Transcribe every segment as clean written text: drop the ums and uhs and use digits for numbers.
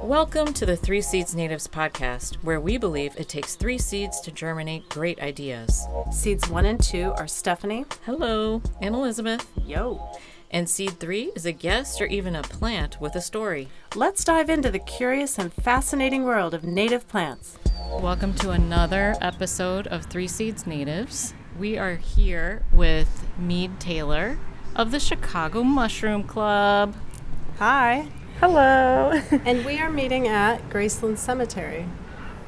Welcome to the Three Seeds Natives podcast, where we believe it takes 3 seeds to germinate great ideas. Seeds 1 and 2 are Stephanie. Hello, and Elizabeth. Yo. And seed 3 is a guest or even a plant with a story. Let's dive into the curious and fascinating world of native plants. Welcome to another episode of 3 Seeds Natives. We are here with Mead Taylor of the Chicago Mushroom Club. Hi. Hello. And we are meeting at Graceland Cemetery.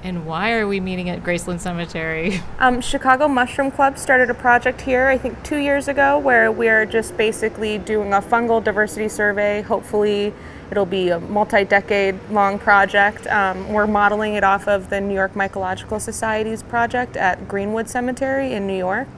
And why are we meeting at Graceland Cemetery? Chicago Mushroom Club started a project here, I think 2 years ago, where we're just basically doing a fungal diversity survey. Hopefully it'll be a multi-decade long project. We're modeling it off of the New York Mycological Society's project at Greenwood Cemetery in New York.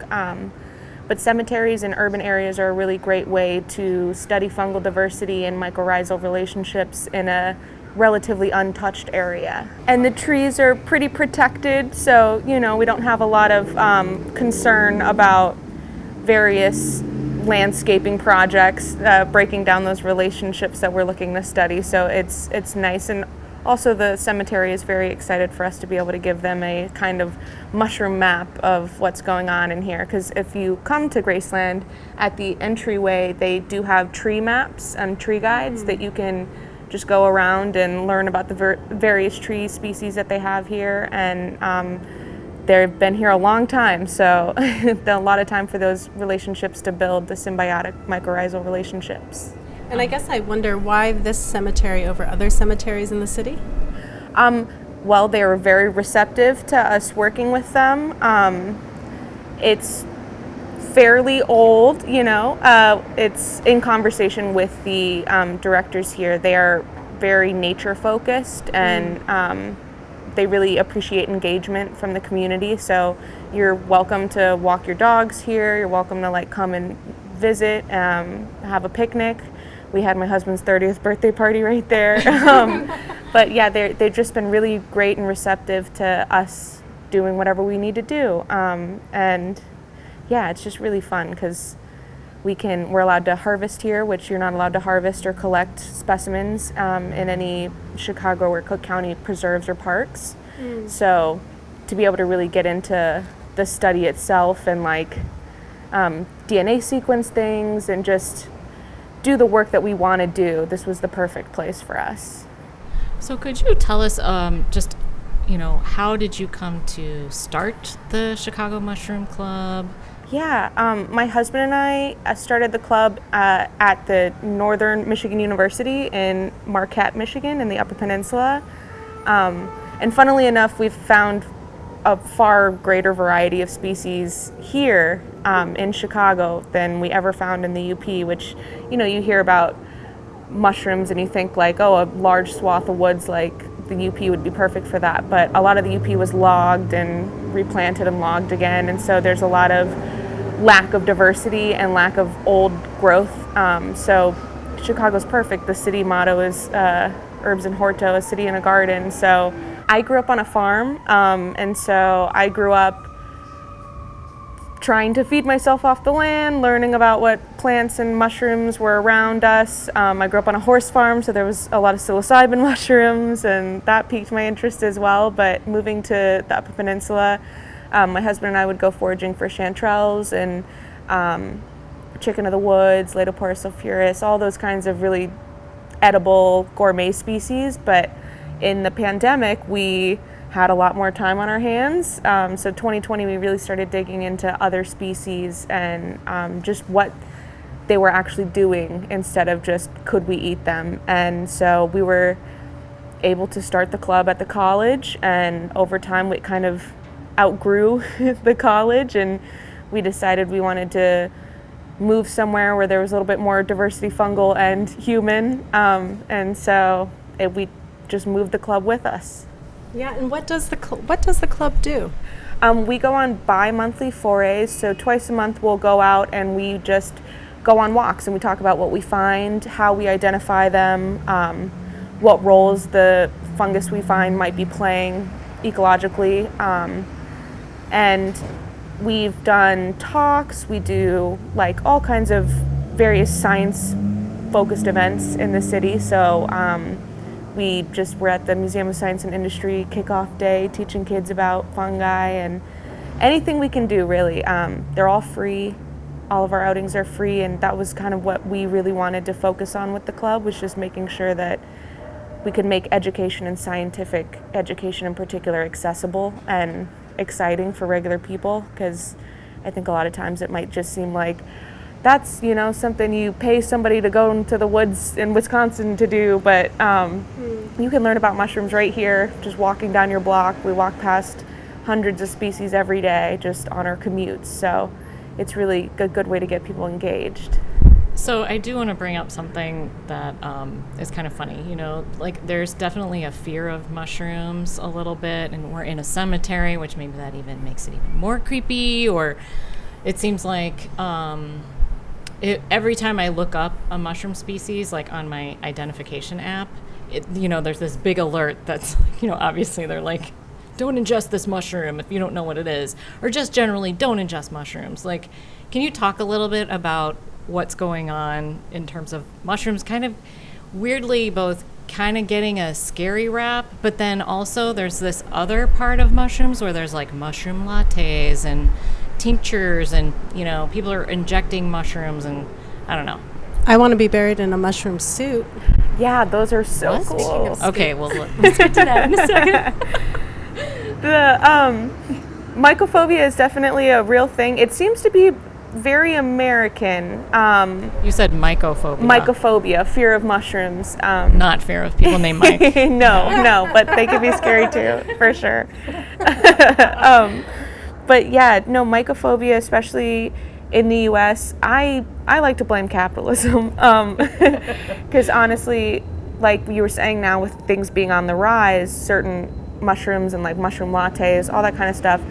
But cemeteries in urban areas are a really great way to study fungal diversity and mycorrhizal relationships in a relatively untouched area. And the trees are pretty protected, so we don't have a lot of concern about various landscaping projects breaking down those relationships that we're looking to study. So it's nice, and also the cemetery is very excited for us to be able to give them a kind of mushroom map of what's going on in here. Because if you come to Graceland, at the entryway they do have tree maps and tree guides that you can just go around and learn about the various tree species that they have here. And they've been here a long time, so a lot of time for those relationships to build the symbiotic mycorrhizal relationships. And I guess I wonder why this cemetery over other cemeteries in the city? Well, they were very receptive to us working with them. It's fairly old, it's in conversation with the directors here. They are very nature focused, and they really appreciate engagement from the community. So you're welcome to walk your dogs here. You're welcome to come and visit, have a picnic. We had my husband's 30th birthday party right there. But yeah, they've just been really great and receptive to us doing whatever we need to do. And yeah, it's just really fun because we're allowed to harvest here, which you're not allowed to harvest or collect specimens in any Chicago or Cook County preserves or parks. So to be able to really get into the study itself and DNA sequence things and just do the work that we want to do, this was the perfect place for us. So could you tell us how did you come to start the Chicago Mushroom Club? Yeah, my husband and I started the club at the Northern Michigan University in Marquette, Michigan, in the Upper Peninsula. And funnily enough, we've found a far greater variety of species here in Chicago than we ever found in the UP, which, you hear about mushrooms and you think a large swath of woods like the UP would be perfect for that. But a lot of the UP was logged and replanted and logged again. And so there's a lot of lack of diversity and lack of old growth. So Chicago's perfect. The city motto is Herbs and Horto, a city and a garden. So I grew up on a farm, and so I grew up trying to feed myself off the land, learning about what plants and mushrooms were around us. I grew up on a horse farm, so there was a lot of psilocybin mushrooms, and that piqued my interest as well. But moving to the Upper Peninsula, my husband and I would go foraging for chanterelles and chicken of the woods, Laetoporus sulphureus, all those kinds of really edible gourmet species. But in the pandemic, we had a lot more time on our hands. So 2020, we really started digging into other species and just what they were actually doing instead of just could we eat them. And so we were able to start the club at the college, and over time we kind of outgrew the college, and we decided we wanted to move somewhere where there was a little bit more diversity, fungal and human. And so we just moved the club with us. Yeah, and what does the club do? We go on bi-monthly forays, so twice a month we'll go out and we just go on walks and we talk about what we find, how we identify them, what roles the fungus we find might be playing ecologically. And we've done talks, we do all kinds of various science-focused events in the city. So we just were at the Museum of Science and Industry kickoff day teaching kids about fungi and anything we can do, really. They're all free. All of our outings are free, and that was kind of what we really wanted to focus on with the club, was just making sure that we could make education and scientific education in particular accessible and exciting for regular people, because I think a lot of times it might just seem like that's, something you pay somebody to go into the woods in Wisconsin to do, but you can learn about mushrooms right here, just walking down your block. We walk past hundreds of species every day just on our commutes, so it's really a good way to get people engaged. So I do want to bring up something that is kind of funny. There's definitely a fear of mushrooms a little bit, and we're in a cemetery, which maybe that even makes it even more creepy, or it seems like every time I look up a mushroom species, like on my identification app, there's this big alert that's, obviously they're like, don't ingest this mushroom if you don't know what it is, or just generally don't ingest mushrooms. Like, can you talk a little bit about what's going on in terms of mushrooms kind of weirdly both kind of getting a scary rap, but then also there's this other part of mushrooms where there's like mushroom lattes and tinctures and, people are injecting mushrooms and I don't know. I want to be buried in a mushroom suit. Yeah, those are so cool. Okay, well, let's get to that in a second. The mycophobia is definitely a real thing. It seems to be very American. You said mycophobia. Mycophobia, fear of mushrooms. Not fear of people named Mike. No, but they can be scary too, for sure. But yeah, no, mycophobia, especially in the U.S., I like to blame capitalism, because honestly, like you were saying now, with things being on the rise, certain mushrooms and like mushroom lattes, all that kind of stuff,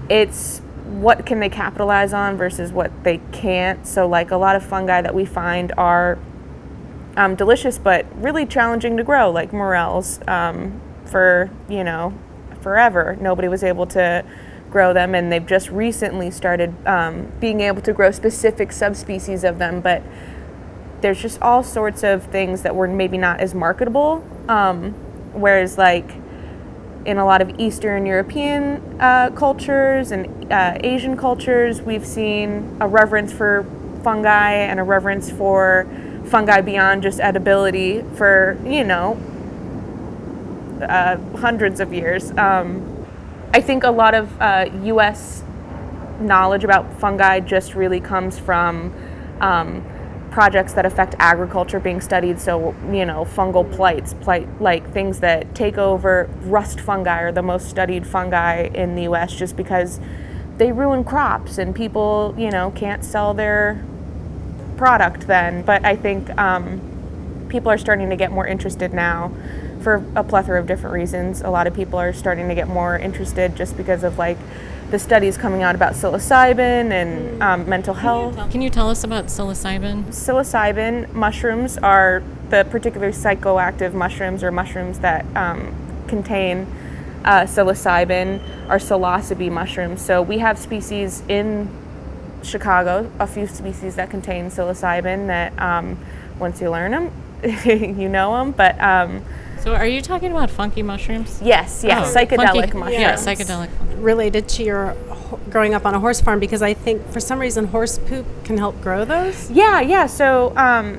it's what can they capitalize on versus what they can't. So like a lot of fungi that we find are delicious but really challenging to grow, like morels. For forever nobody was able to grow them, and they've just recently started being able to grow specific subspecies of them, but there's just all sorts of things that were maybe not as marketable, whereas like in a lot of Eastern European cultures and Asian cultures, we've seen a reverence for fungi and a reverence for fungi beyond just edibility for, hundreds of years. I think a lot of U.S. knowledge about fungi just really comes from projects that affect agriculture being studied. So, fungal plight, like things that take over. Rust fungi are the most studied fungi in the U.S. just because they ruin crops and people, can't sell their product then. But I think people are starting to get more interested now for a plethora of different reasons. A lot of people are starting to get more interested just because of like the studies coming out about psilocybin and mental health. Can you tell us about psilocybin? Psilocybin mushrooms are the particular psychoactive mushrooms, or mushrooms that contain psilocybin, are psilocybe mushrooms. So we have species in Chicago, a few species that contain psilocybin that once you learn them, you know them. But so are you talking about funky mushrooms? Yes, psychedelic mushrooms. Yeah, psychedelic. Related to your growing up on a horse farm, because I think for some reason horse poop can help grow those? Yeah. So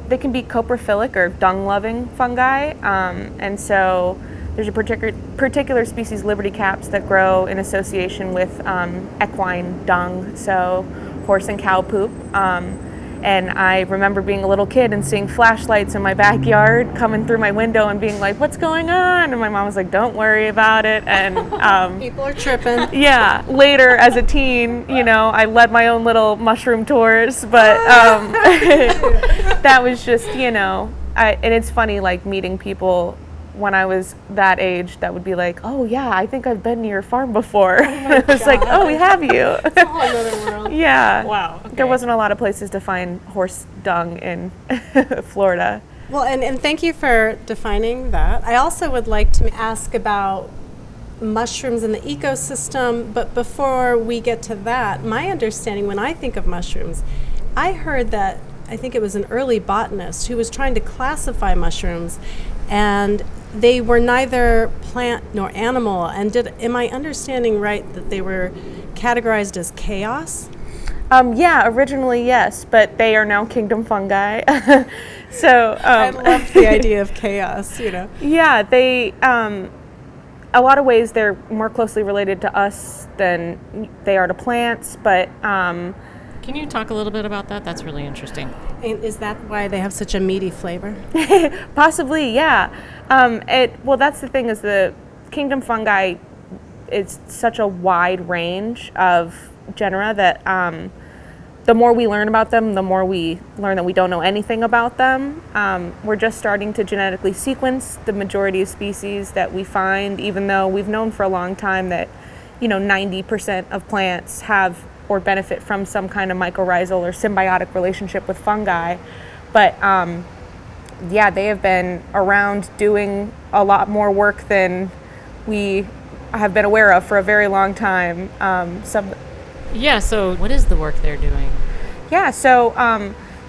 they can be coprophilic or dung-loving fungi, and so there's a particular species, liberty caps, that grow in association with equine dung, so horse and cow poop. And I remember being a little kid and seeing flashlights in my backyard coming through my window and being like, what's going on? And my mom was like, don't worry about it. And people are tripping. Yeah. Later, as a teen, I led my own little mushroom tours. But that was just, and it's funny, like meeting people when I was that age that would be like, oh yeah, I think I've been to your farm before. It was like, oh, we have you. It's a whole other world. Yeah. Wow. Okay. There wasn't a lot of places to find horse dung in Florida. Well, and thank you for defining that. I also would like to ask about mushrooms in the ecosystem, but before we get to that, my understanding when I think of mushrooms, I heard that, I think it was an early botanist who was trying to classify mushrooms, and they were neither plant nor animal. And am I understanding right that they were categorized as chaos? Yeah, originally yes, but they are now kingdom fungi. So I love the idea of chaos, Yeah, they a lot of ways they're more closely related to us than they are to plants, but Can you talk a little bit about that? That's really interesting. And is that why they have such a meaty flavor? possibly, yeah. Well, that's the thing, is the kingdom fungi is such a wide range of genera that the more we learn about them, the more we learn that we don't know anything about them. We're just starting to genetically sequence the majority of species that we find, even though we've known for a long time that 90% of plants have or benefit from some kind of mycorrhizal or symbiotic relationship with fungi. But yeah, they have been around doing a lot more work than we have been aware of for a very long time. Yeah, so what is the work they're doing? Yeah, so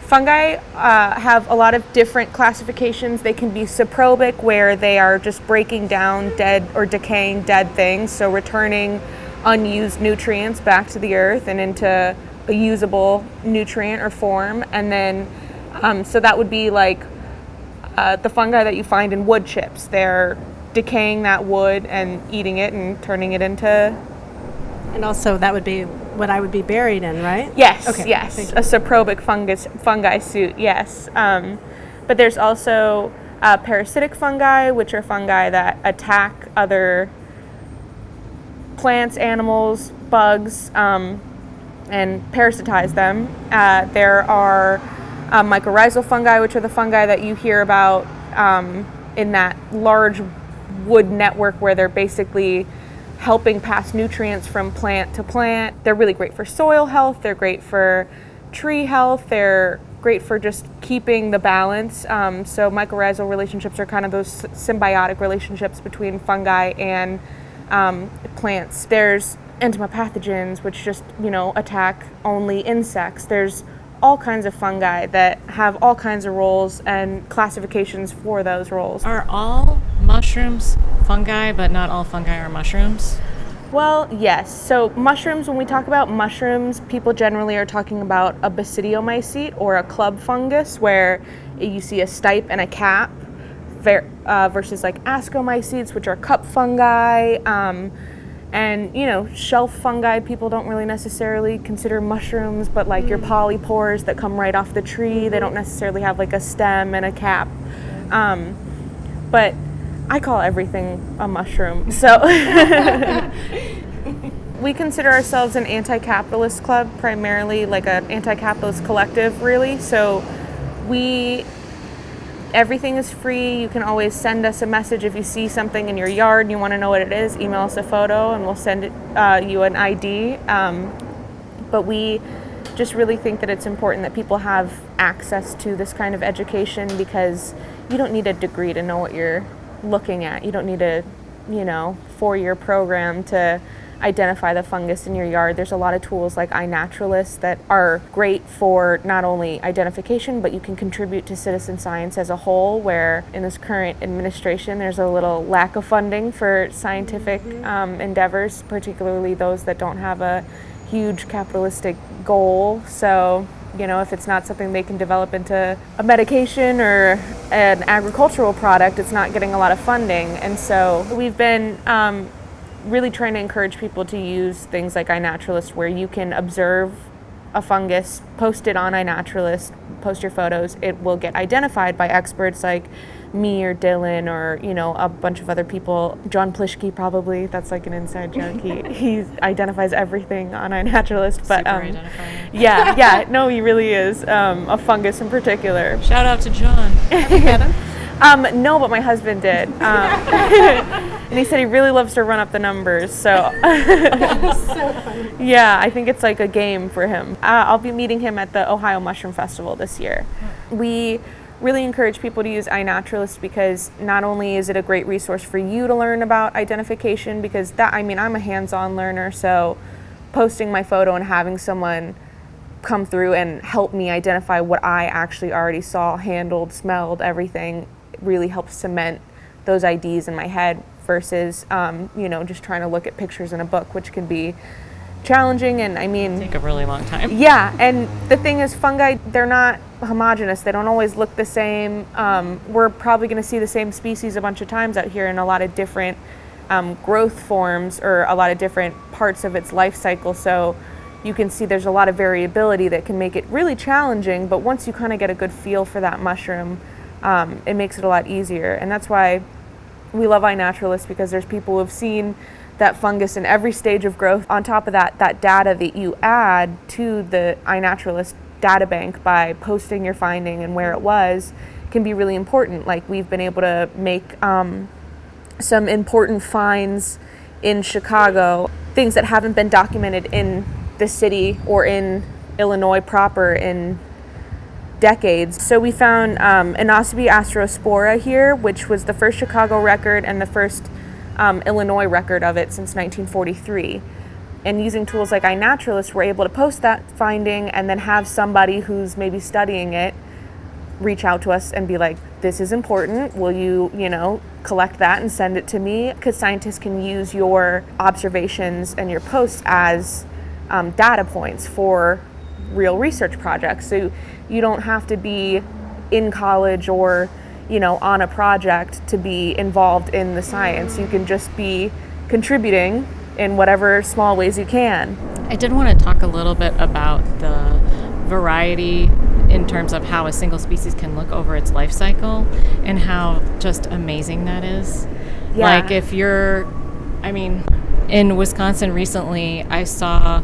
fungi have a lot of different classifications. They can be saprobic, where they are just breaking down dead or decaying dead things, so returning unused nutrients back to the earth and into a usable nutrient or form. And then, so that would be like the fungi that you find in wood chips. They're decaying that wood and eating it and turning it into... And also that would be what I would be buried in, right? Yes, Okay, yes, thank you. a saprobic fungi suit, yes. But there's also parasitic fungi, which are fungi that attack other plants, animals, bugs, and parasitize them. There are mycorrhizal fungi, which are the fungi that you hear about in that large wood network where they're basically helping pass nutrients from plant to plant. They're really great for soil health, they're great for tree health, they're great for just keeping the balance. So mycorrhizal relationships are kind of those symbiotic relationships between fungi and plants. There's entomopathogens, which just, attack only insects. There's all kinds of fungi that have all kinds of roles and classifications for those roles. Are all mushrooms fungi, but not all fungi are mushrooms? Well, yes. So mushrooms, when we talk about mushrooms, people generally are talking about a basidiomycete or a club fungus, where you see a stipe and a cap, versus like ascomycetes, which are cup fungi. And, shelf fungi, people don't really necessarily consider mushrooms, but like your polypores that come right off the tree, they don't necessarily have like a stem and a cap. But I call everything a mushroom. So we consider ourselves an anti-capitalist club, primarily like an anti-capitalist collective, really. So everything is free. You can always send us a message if you see something in your yard and you want to know what it is. Email us a photo and we'll send you an ID. But we just really think that it's important that people have access to this kind of education, because you don't need a degree to know what you're looking at. You don't need a 4-year program to identify the fungus in your yard. There's a lot of tools like iNaturalist that are great for not only identification, but you can contribute to citizen science as a whole, where in this current administration there's a little lack of funding for scientific endeavors, particularly those that don't have a huge capitalistic goal. So, if it's not something they can develop into a medication or an agricultural product, it's not getting a lot of funding. And so we've been really trying to encourage people to use things like iNaturalist, where you can observe a fungus, post it on iNaturalist, post your photos. It will get identified by experts like me or Dylan or, a bunch of other people. John Plishke, probably, that's like an inside joke. He identifies everything on iNaturalist. But Super identifying. yeah, no, he really is, a fungus in particular. Shout out to John. No, but my husband did. And he said he really loves to run up the numbers. So, So funny. yeah, I think it's like a game for him. I'll be meeting him at the Ohio Mushroom Festival this year. We really encourage people to use iNaturalist, because not only is it a great resource for you to learn about identification, because I'm a hands-on learner, so posting my photo and having someone come through and help me identify what I actually already saw, handled, smelled, everything, really helps cement those IDs in my head versus, just trying to look at pictures in a book, which can be challenging. And I mean, Take a really long time. yeah, and the thing is, fungi, they're not homogeneous. They don't always look the same. We're probably going to see the same species a bunch of times out here in a lot of different growth forms or a lot of different parts of its life cycle. So you can see there's a lot of variability that can make it really challenging, but once you kind of get a good feel for that mushroom, it makes it a lot easier. And that's why we love iNaturalists, because there's people who have seen that fungus in every stage of growth. On top of that, that data that you add to the iNaturalist data bank by posting your finding and where it was can be really important. Like, we've been able to make some important finds in Chicago, things that haven't been documented in the city or in Illinois proper in decades. So we found Inocybe astrospora here, which was the first Chicago record and the first Illinois record of it since 1943. And using tools like iNaturalist, we're able to post that finding and then have somebody who's maybe studying it reach out to us and be like, this is important, will you, collect that and send it to me? Because scientists can use your observations and your posts as data points for real research projects. So you don't have to be in college or on a project to be involved in the science. You can just be contributing in whatever small ways you can. I did want to talk a little bit about the variety in terms of how a single species can look over its life cycle and how just amazing that is. Yeah. Like, if you're, in Wisconsin recently, I saw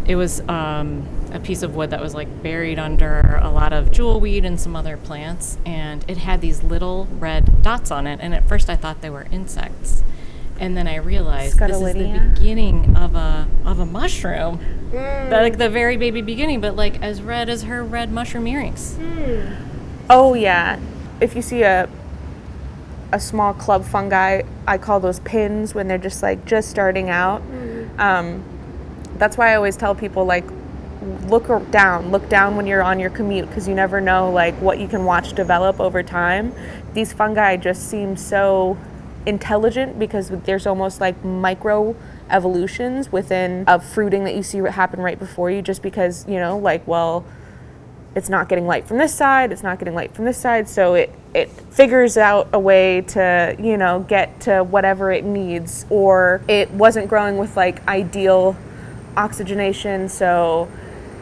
it was a piece of wood that was like buried under a lot of jewelweed and some other plants, and it had these little red dots on it, and at first I thought they were insects, and then I realized this is the beginning of a mushroom, like the very baby beginning, but like as red as her red mushroom earrings. Oh yeah, if you see a small club fungi, I call those pins when they're just starting out. That's why I always tell people, like, look down when you're on your commute, because you never know what you can watch develop over time. These fungi just seem so intelligent because there's almost like micro evolutions within a fruiting that you see happen right before you, just because it's not getting light from this side, it's not getting light from this side, so it figures out a way to get to whatever it needs, or it wasn't growing with ideal oxygenation, so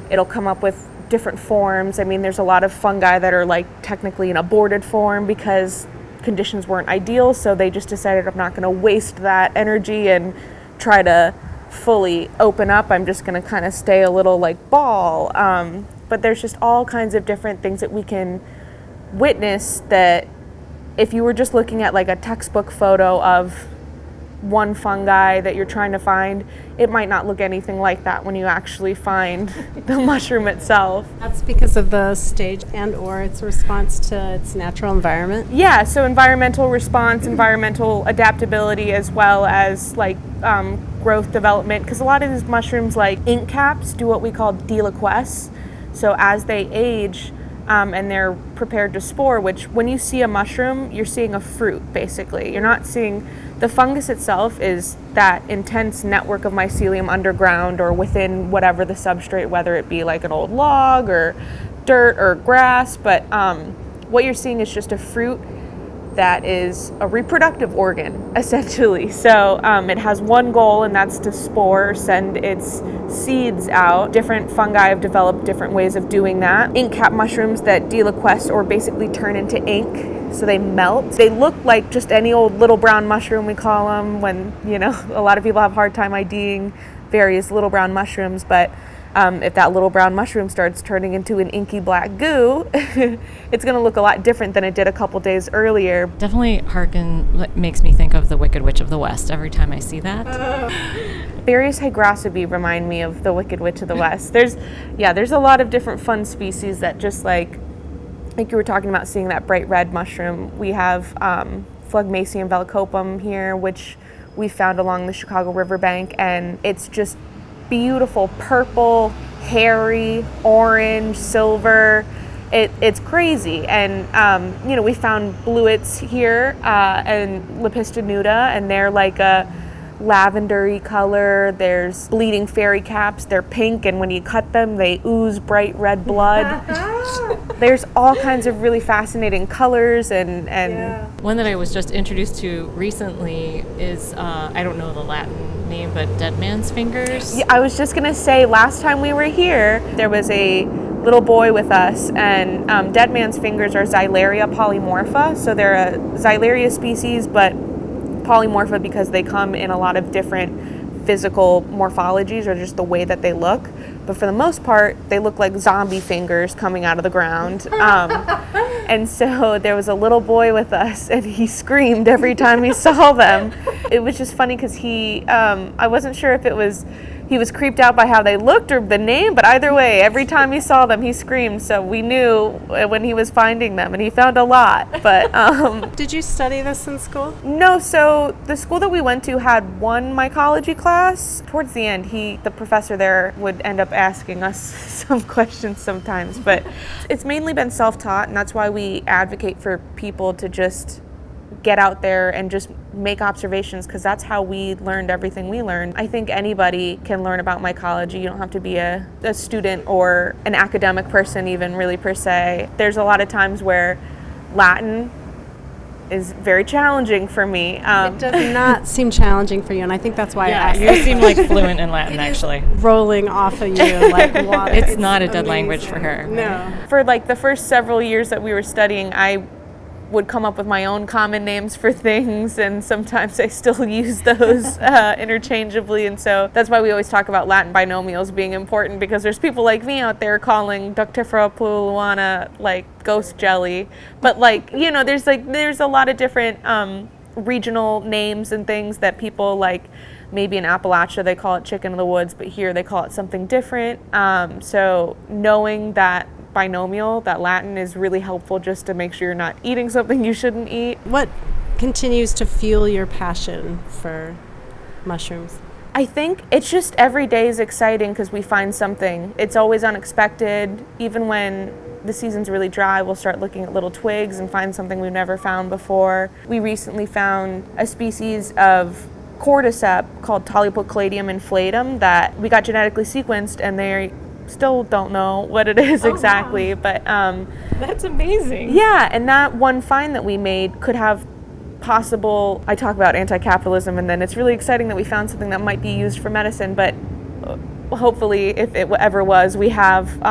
it'll come up with different forms. There's a lot of fungi that are technically in aborted form because conditions weren't ideal, so they just decided, I'm not going to waste that energy and try to fully open up. I'm just going to kind of stay a little ball. But there's just all kinds of different things that we can witness that if you were just looking at a textbook photo of one fungi that you're trying to find, it might not look anything like that when you actually find the mushroom itself. That's because of the stage and or its response to its natural environment? Yeah, so environmental response, environmental adaptability, as well as growth development, because a lot of these mushrooms, like ink caps, do what we call deliquesce. So as they age and they're prepared to spore, which when you see a mushroom, you're seeing a fruit, basically. You're not seeing. The fungus itself is that intense network of mycelium underground or within whatever the substrate, whether it be an old log or dirt or grass, but what you're seeing is just a fruit that is a reproductive organ, essentially. So it has one goal, and that's to spore, send its seeds out. Different fungi have developed different ways of doing that. Ink cap mushrooms that deliquesce or basically turn into ink, so they melt. They look like just any old little brown mushroom, we call them, when, a lot of people have a hard time IDing various little brown mushrooms, but if that little brown mushroom starts turning into an inky black goo, it's going to look a lot different than it did a couple days earlier. Definitely makes me think of the Wicked Witch of the West every time I see that. Various hygrocebae remind me of the Wicked Witch of the West. There's a lot of different fun species that just like you were talking about, seeing that bright red mushroom. We have Phlegmaceum velicopum here, which we found along the Chicago riverbank, and it's just beautiful purple, hairy, orange, silver. It's crazy. And, we found bluets here and lepistonuta, and they're like a lavender-y color. There's bleeding fairy caps. They're pink, and when you cut them, they ooze bright red blood. There's all kinds of really fascinating colors and One that I was just introduced to recently is, I don't know the Latin name, but dead man's fingers. Yeah, I was just going to say, last time we were here, there was a little boy with us, and dead man's fingers are Xylaria polymorpha. So they're a Xylaria species, but polymorpha because they come in a lot of different physical morphologies or just the way that they look. But for the most part, they look like zombie fingers coming out of the ground. And so there was a little boy with us, and he screamed every time he saw them. It was just funny because I wasn't sure if he was creeped out by how they looked or the name, but either way, every time he saw them, he screamed. So we knew when he was finding them, and he found a lot. But Did you study this in school? no, so the school that we went to had one mycology class. Towards the end, the professor there would end up asking us some questions sometimes, but it's mainly been self-taught, and that's why we advocate for people to just get out there and just make observations, because that's how we learned everything we learned. I think anybody can learn about mycology. You don't have to be a student or an academic person even, really, per se. There's a lot of times where Latin is very challenging for me. It does not seem challenging for you, and I think that's why I asked. You seem like fluent in Latin, actually. Rolling off of you like water. It's not a dead language for her. No. For like the first several years that we were studying, I would come up with my own common names for things, and sometimes I still use those interchangeably, and so that's why we always talk about Latin binomials being important, because there's people like me out there calling Ductifera puluana like ghost jelly, but there's a lot of different regional names and things that people like. Maybe in Appalachia they call it chicken of the woods, but here they call it something different. So knowing that binomial, that Latin, is really helpful just to make sure you're not eating something you shouldn't eat. What continues to fuel your passion for mushrooms? I think it's just every day is exciting because we find something. It's always unexpected. Even when the season's really dry, we'll start looking at little twigs and find something we've never found before. We recently found a species of cordyceps called Tolipocladium inflatum that we got genetically sequenced, and they still don't know what it is exactly. Wow. But that's amazing. Yeah, and that one find that we made could have possible, I talk about anti-capitalism, and then it's really exciting that we found something that might be used for medicine, but hopefully, if it ever was, we have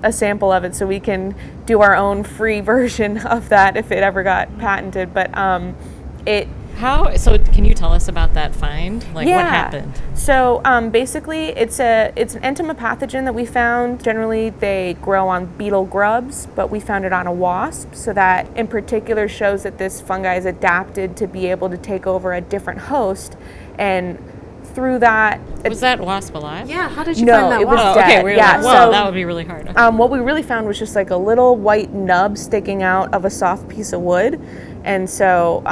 a sample of it so we can do our own free version of that if it ever got patented. But So can you tell us about that find? What happened? So basically it's an entomopathogen that we found. Generally they grow on beetle grubs, but we found it on a wasp. So that in particular shows that this fungi is adapted to be able to take over a different host. And through that... Was that wasp alive? Yeah, how did you find that it was wasp? dead. Okay, yeah, so that would be really hard. What we really found was just like a little white nub sticking out of a soft piece of wood. And so...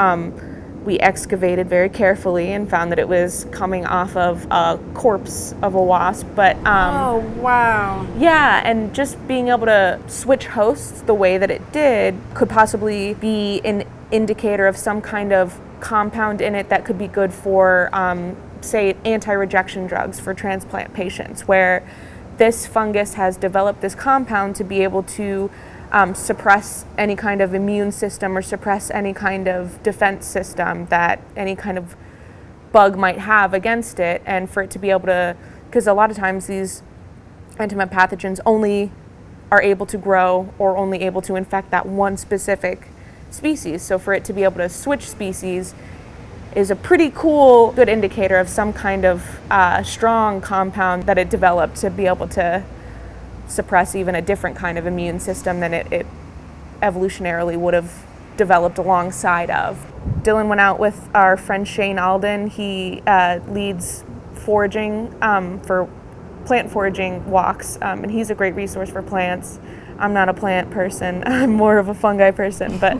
we excavated very carefully and found that it was coming off of a corpse of a wasp. But oh, wow. Yeah, and just being able to switch hosts the way that it did could possibly be an indicator of some kind of compound in it that could be good for, say, anti-rejection drugs for transplant patients, where this fungus has developed this compound to be able to suppress any kind of immune system or suppress any kind of defense system that any kind of bug might have against it, and for it to be able to, because a lot of times these entomopathogens only are able to grow or only able to infect that one specific species. So for it to be able to switch species is a pretty cool, good indicator of some kind of strong compound that it developed to be able to suppress even a different kind of immune system than it evolutionarily would have developed alongside of. Dylan went out with our friend Shane Alden. He leads foraging for plant foraging walks, and he's a great resource for plants. I'm not a plant person. I'm more of a fungi person, but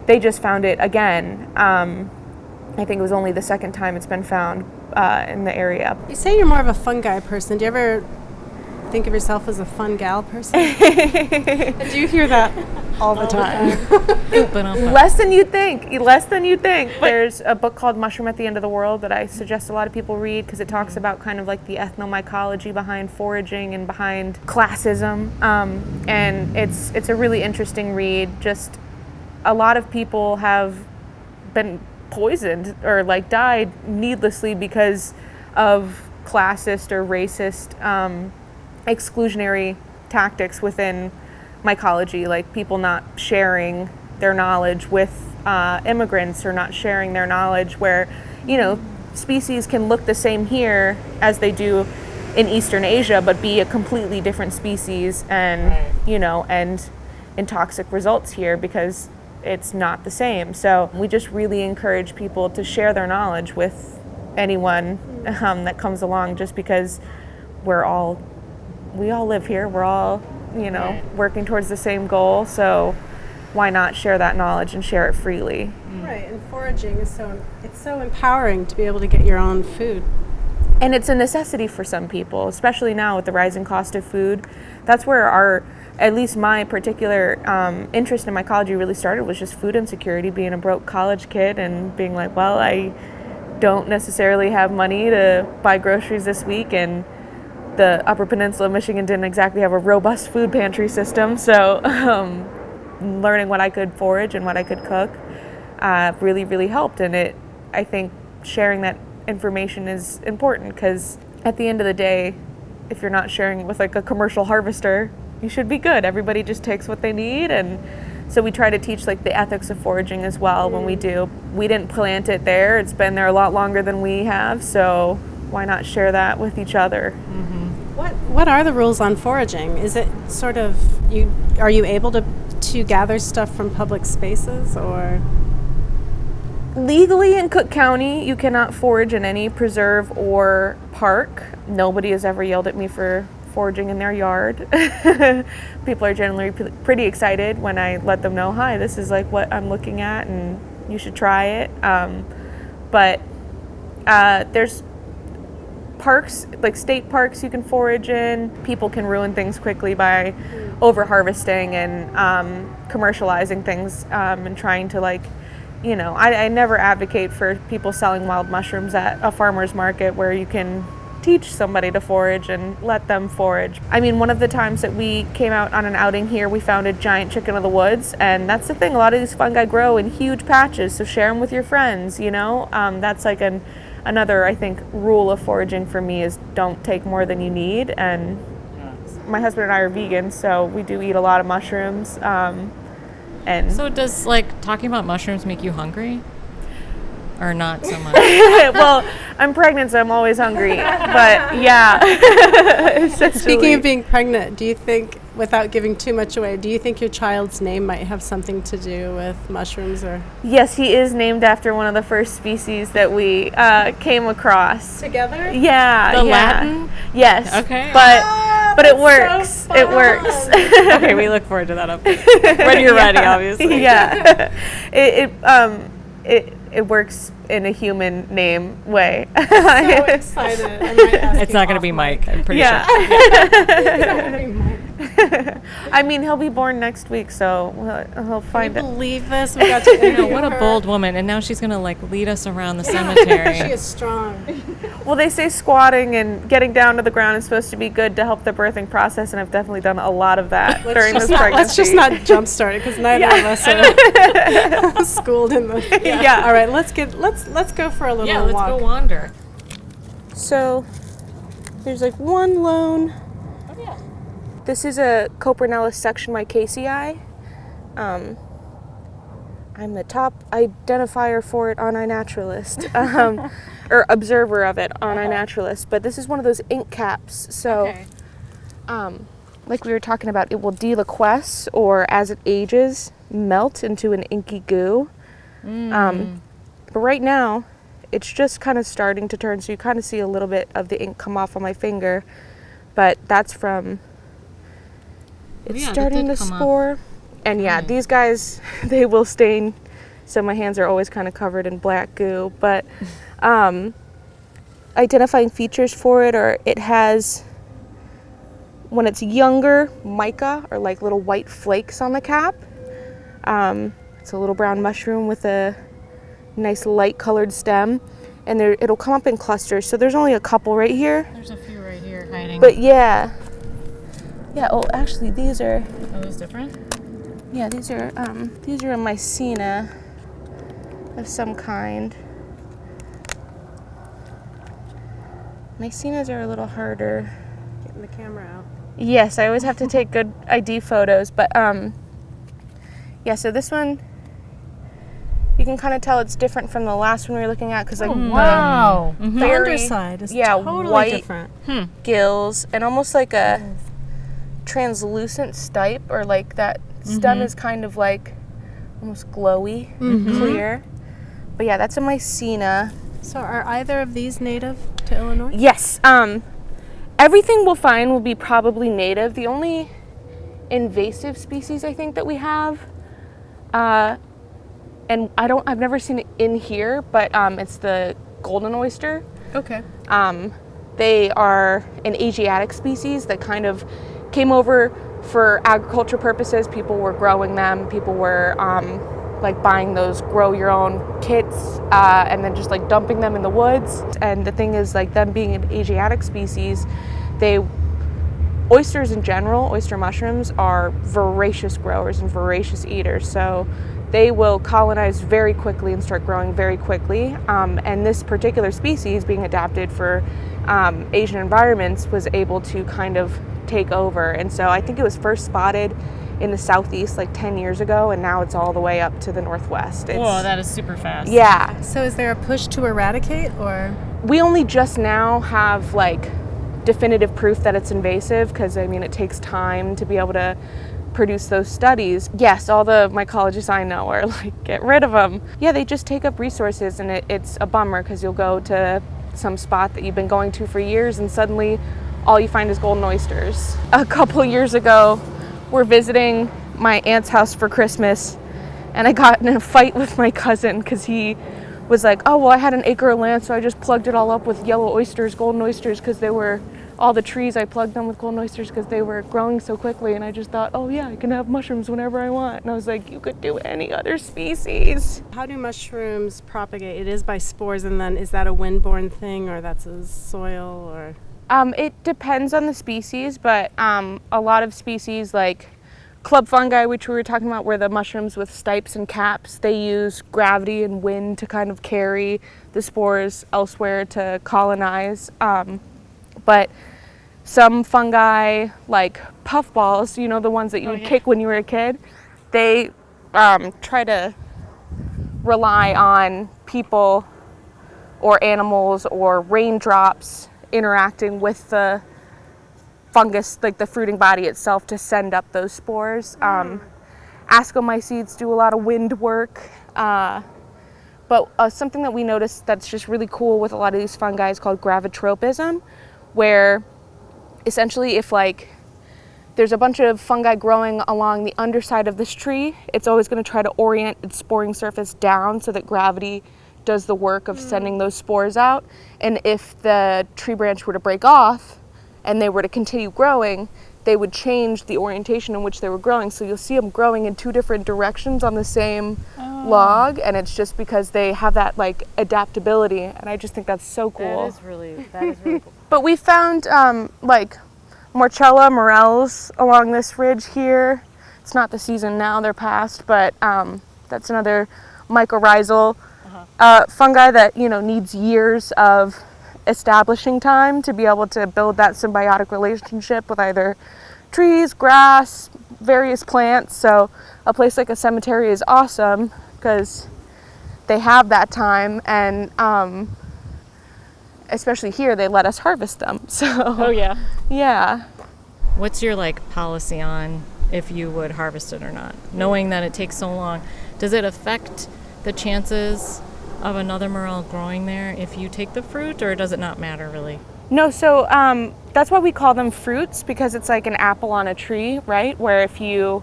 they just found it again. I think it was only the second time it's been found in the area. You say you're more of a fungi person. Do you ever think of yourself as a fun gal person? I do hear that all the time. Less than you think. Less than you think. There's a book called Mushroom at the End of the World that I suggest a lot of people read because it talks about kind of like the ethnomycology behind foraging and behind classism. And it's a really interesting read. Just a lot of people have been poisoned or like died needlessly because of classist or racist exclusionary tactics within mycology, like people not sharing their knowledge with immigrants or not sharing their knowledge where, you know, species can look the same here as they do in Eastern Asia, but be a completely different species and, you know, and in toxic results here because it's not the same. So we just really encourage people to share their knowledge with anyone that comes along, just because we all live here. We're all, you know, working towards the same goal. So why not share that knowledge and share it freely? Right, and foraging is so empowering to be able to get your own food. And it's a necessity for some people, especially now with the rising cost of food. That's where at least my particular interest in mycology really started, was just food insecurity, being a broke college kid and being like, well, I don't necessarily have money to buy groceries this week, and the Upper Peninsula of Michigan didn't exactly have a robust food pantry system, so learning what I could forage and what I could cook really, really helped. And I think sharing that information is important, because at the end of the day, if you're not sharing with like a commercial harvester, you should be good. Everybody just takes what they need. And so we try to teach like the ethics of foraging as well when we do. We didn't plant it there. It's been there a lot longer than we have. So why not share that with each other? Mm-hmm. What are the rules on foraging? Is it sort of, are you able to gather stuff from public spaces, or? Legally in Cook County, you cannot forage in any preserve or park. Nobody has ever yelled at me for foraging in their yard. People are generally pretty excited when I let them know, hi, this is like what I'm looking at and you should try it. But there's parks, like state parks you can forage in. People can ruin things quickly by over harvesting and commercializing things and trying to like, you know, I never advocate for people selling wild mushrooms at a farmer's market where you can teach somebody to forage and let them forage. I mean, one of the times that we came out on an outing here, we found a giant chicken of the woods, and that's the thing, a lot of these fungi grow in huge patches, so share them with your friends, you know? That's like another, I think, rule of foraging for me is don't take more than you need. And my husband and I are vegan, so we do eat a lot of mushrooms. And so does like talking about mushrooms make you hungry? Or not so much? Well, I'm pregnant, so I'm always hungry. But yeah. Speaking of being pregnant, do you think, without giving too much away, do you think your child's name might have something to do with mushrooms? Or? Yes, he is named after one of the first species that we came across. Together? Yeah. The Latin? Yes. Okay. But it works. So it works. Okay, we look forward to that update. When you're ready, obviously. Yeah. It works in a human name way. I'm so excited. I might ask It's not going to be Mike, I'm pretty Yeah. sure. It's not gonna be Mike. I mean, he'll be born next week, so he'll find Can it. you believe this? We got to interview What a her. bold woman. And now she's going to like lead us around the cemetery. She is strong. Well, they say squatting and getting down to the ground is supposed to be good to help the birthing process, and I've definitely done a lot of that during this pregnancy. Let's just not jumpstart it, because neither of us are schooled in the. Yeah. All right, let's go for a little Yeah, let's walk. go wander. So there's like one lone. Oh, yeah. This is a Copernellus section mycacii. I'm the top identifier for it on iNaturalist, or observer of it on iNaturalist. But this is one of those ink caps. So, like we were talking about, it will deliquesce, or as it ages, melt into an inky goo. But right now, it's just kind of starting to turn, so you kind of see a little bit of the ink come off on my finger. But that's from, it's starting to spore. And yeah, these guys, they will stain, so my hands are always kind of covered in black goo. But identifying features for it, or it has when it's younger, mica, or like little white flakes on the cap. It's a little brown mushroom with a nice light colored stem, and it'll come up in clusters. So there's only a couple right here. There's a few right here hiding. But yeah. Oh, actually, these are. Are those different? Yeah, these are a mycena of some kind. Mycenas are a little harder. Getting the camera out. Yes, I always have to take good ID photos, but yeah, so this one, you can kind of tell it's different from the last one we were looking at, because like Wow. The underside is totally white different. gills and almost like a translucent stipe, or like that stem is kind of like almost glowy, clear. But yeah, that's a mycena. So are either of these native to Illinois? Yes. Everything we'll find will be probably native. The only invasive species I think that we have, and I've never seen it in here, but it's the golden oyster. Okay. They are an Asiatic species that kind of came over for agriculture purposes. People were growing them. People were like buying those grow your own kits and then just like dumping them in the woods. And the thing is, like, them being an Asiatic species, oysters in general, oyster mushrooms, are voracious growers and voracious eaters. So they will colonize very quickly and start growing very quickly. And this particular species, being adapted for Asian environments, was able to kind of take over. And so I think it was first spotted in the southeast like 10 years ago, and now it's all the way up to the northwest. Whoa, that is super fast. Yeah. So is there a push to eradicate, or? We only just now have like definitive proof that it's invasive, because I mean it takes time to be able to produce those studies. Yes, all the mycologists I know are like, get rid of them. Yeah, they just take up resources, and it's a bummer, because you'll go to some spot that you've been going to for years and suddenly all you find is golden oysters. A couple years ago, we're visiting my aunt's house for Christmas, and I got in a fight with my cousin because he was like, oh, well, I had an acre of land, so I just plugged it all up with yellow oysters, golden oysters, because they were, all the trees, I plugged them with golden oysters because they were growing so quickly. And I just thought, oh yeah, I can have mushrooms whenever I want. And I was like, you could do any other species. How do mushrooms propagate? It is by spores, and then is that a windborne thing, or that's a soil, or? It depends on the species, but a lot of species like club fungi, which we were talking about, where the mushrooms with stipes and caps, they use gravity and wind to kind of carry the spores elsewhere to colonize. But some fungi, like puffballs, you know, the ones that you would kick when you were a kid, they try to rely on people or animals or raindrops interacting with the fungus, like the fruiting body itself, to send up those spores. Ascomycetes do a lot of wind work. But something that we noticed that's just really cool with a lot of these fungi is called gravitropism, where essentially if like there's a bunch of fungi growing along the underside of this tree, it's always going to try to orient its sporing surface down so that gravity does the work of sending those spores out. And if the tree branch were to break off and they were to continue growing, they would change the orientation in which they were growing. So you'll see them growing in two different directions on the same log, and it's just because they have that like adaptability. And I just think that's so cool. That is really cool. But we found like Morchella morels along this ridge here. It's not the season now, they're past, but that's another mycorrhizal fungi that, you know, needs years of establishing time to be able to build that symbiotic relationship with either trees, grass, various plants. So a place like a cemetery is awesome because they have that time, and especially here they let us harvest them. So yeah. What's your like policy on if you would harvest it or not, knowing that it takes so long? Does it affect the chances of another morel growing there if you take the fruit, or does it not matter really? No, so that's why we call them fruits, because it's like an apple on a tree, right? Where if you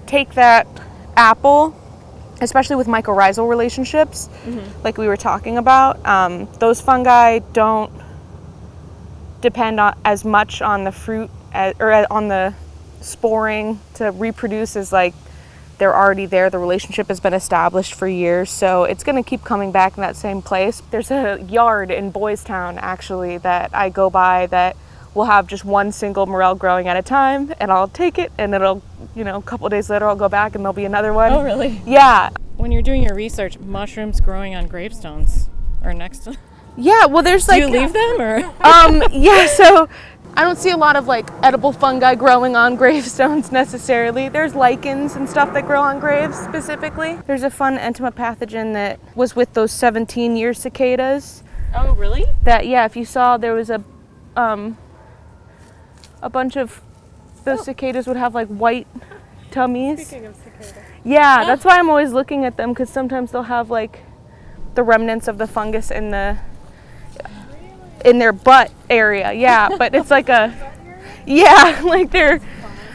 take that apple, especially with mycorrhizal relationships, like we were talking about, those fungi don't depend on as much on the fruit on the sporing to reproduce is like they're already there. The relationship has been established for years, so it's going to keep coming back in that same place. There's a yard in Boys Town actually that I go by that will have just one single morel growing at a time, and I'll take it, and it'll, a couple of days later I'll go back and there'll be another one. Oh, really? Yeah. When you're doing your research, mushrooms growing on gravestones or next to... Yeah, well, there's like... Do you leave them, or...? Yeah, so I don't see a lot of like edible fungi growing on gravestones necessarily. There's lichens and stuff that grow on graves specifically. There's a fun entomopathogen that was with those 17-year cicadas. Oh, really? That, yeah, if you saw, there was a bunch of those cicadas would have like white tummies. Speaking of cicadas. Yeah, that's why I'm always looking at them, because sometimes they'll have like the remnants of the fungus in their butt area. Yeah, but it's like like they're,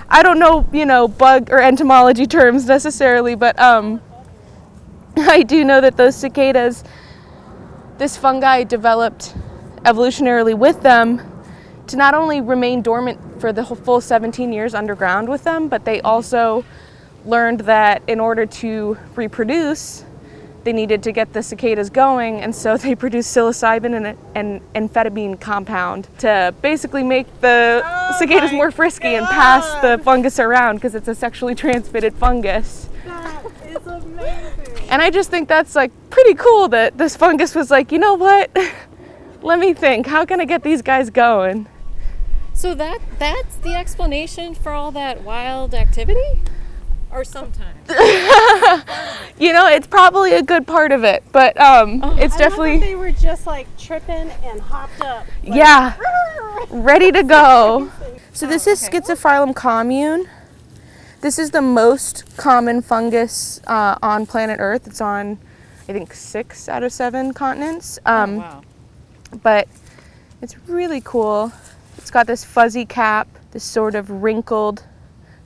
I don't know, bug or entomology terms necessarily, but I do know that those cicadas, this fungi developed evolutionarily with them to not only remain dormant for the full 17 years underground with them, but they also learned that in order to reproduce, they needed to get the cicadas going, and so they produced psilocybin and amphetamine compound to basically make the cicadas more frisky and pass the fungus around, because it's a sexually transmitted fungus. That is amazing. And I just think that's like pretty cool that this fungus was like, you know what? Let me think, how can I get these guys going? So that's the explanation for all that wild activity? Or sometimes? It's probably a good part of it, but it's definitely... I love that they were just like tripping and hopped up. Like, yeah, ready to go. So this is Schizophyllum commune. This is the most common fungus on planet Earth. It's on, I think, 6 out of 7 continents. Wow. But it's really cool. It's got this fuzzy cap, this sort of wrinkled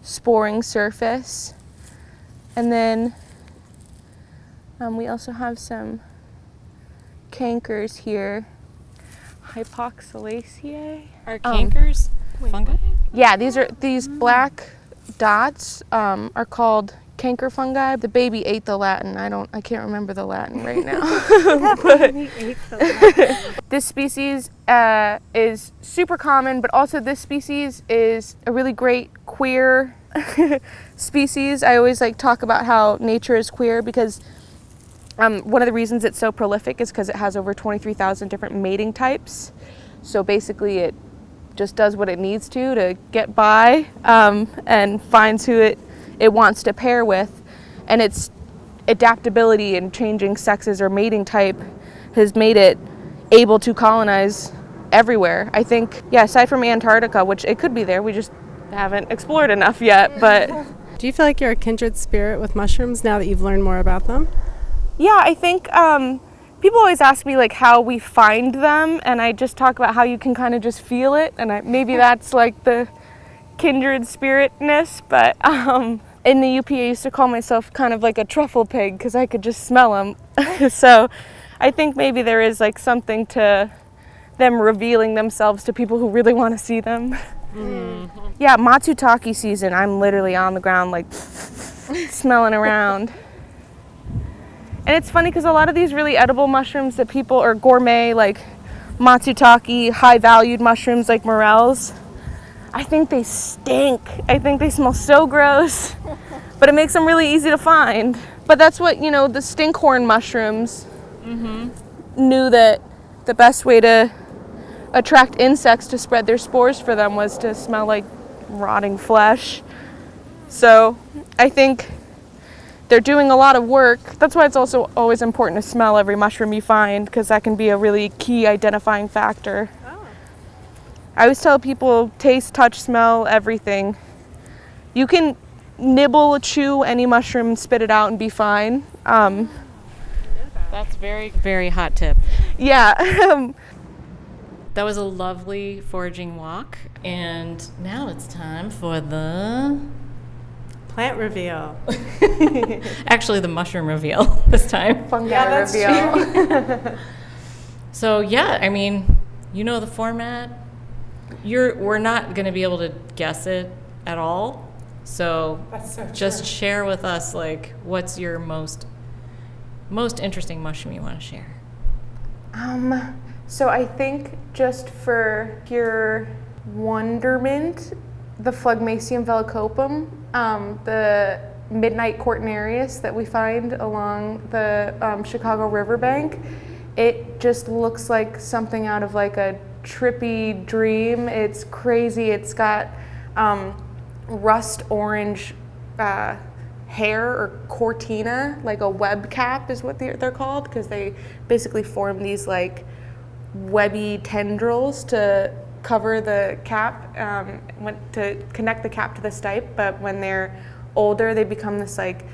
sporing surface. And then we also have some cankers here. Hypoxylaceae. Are cankers fungi? Yeah, these black dots are called canker fungi. The baby ate the Latin. I can't remember the Latin right now. This species is super common, but also this species is a really great queer species. I always talk about how nature is queer because one of the reasons it's so prolific is because it has over 23,000 different mating types. So basically it just does what it needs to get by and finds who it wants to pair with. And its adaptability in changing sexes or mating type has made it able to colonize everywhere. I think, aside from Antarctica, which it could be there, we just haven't explored enough yet. But do you feel like you're a kindred spirit with mushrooms now that you've learned more about them? Yeah, I think people always ask me how we find them, and I just talk about how you can kind of just feel it, and maybe that's the kindred spiritness. But in the UP, I used to call myself kind of like a truffle pig because I could just smell them. So I think maybe there is something to them revealing themselves to people who really want to see them. Mm-hmm. Yeah, matsutake season, I'm literally on the ground smelling around. And it's funny because a lot of these really edible mushrooms that people, or gourmet matsutake, high valued mushrooms like morels, I think they stink. I think they smell so gross, but it makes them really easy to find. But that's what, the stinkhorn mushrooms knew, that the best way to attract insects to spread their spores for them was to smell like rotting flesh. So I think they're doing a lot of work. That's why it's also always important to smell every mushroom you find, because that can be a really key identifying factor. Oh. I always tell people, taste, touch, smell, everything. You can nibble, chew any mushroom, spit it out, and be fine. That's very, very hot tip. Yeah. That was a lovely foraging walk, and now it's time for the plant reveal. Actually, the mushroom reveal this time. Fungi reveal. So, the format. we're not going to be able to guess it at all. So That's so just true. share with us, like, what's your most interesting mushroom you want to share? So I think just for your wonderment, the Phlegmacium velicopum, the midnight cortinarius that we find along the Chicago riverbank, it just looks like something out of like a trippy dream. It's crazy. It's got rust orange hair or cortina, like a web cap is what they're called, because they basically form these like webby tendrils to cover the cap, to connect the cap to the stipe. But when they're older, they become this like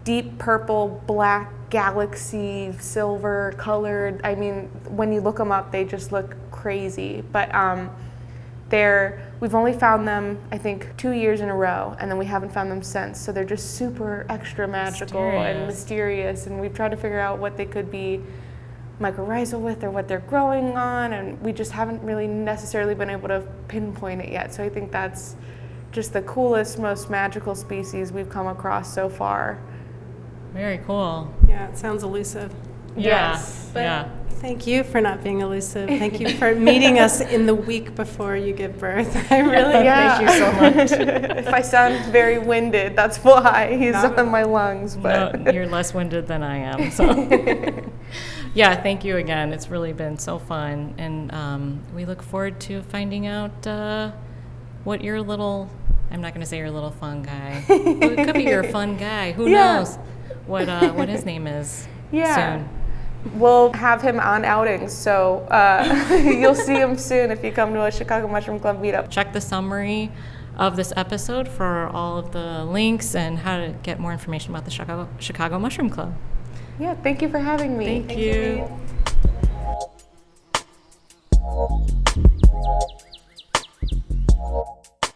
deep purple, black, galaxy, silver colored. I mean, when you look them up, they just look crazy. But we've only found them, I think, 2 years in a row, and then we haven't found them since. So they're just super extra magical and mysterious, and we've tried to figure out what they could be mycorrhizal with or what they're growing on, and we just haven't really necessarily been able to pinpoint it yet. So I think that's just the coolest, most magical species we've come across so far. Very cool. Yeah, it sounds elusive. Yes. Yeah. Thank you for not being elusive. Thank you for meeting us in the week before you give birth. I really Yeah. thank you so much. If I sound very winded, that's why. He's Not on my lungs. But No, you're less winded than I am. So, yeah, thank you again. It's really been so fun, and we look forward to finding out what your little. I'm not going to say your little fun guy. Well, it could be your fun guy. Who knows what his name is soon. We'll have him on outings, so you'll see him soon if you come to a Chicago Mushroom Club meetup. Check the summary of this episode for all of the links and how to get more information about the Chicago Mushroom Club. Yeah, thank you for having me. Thank you.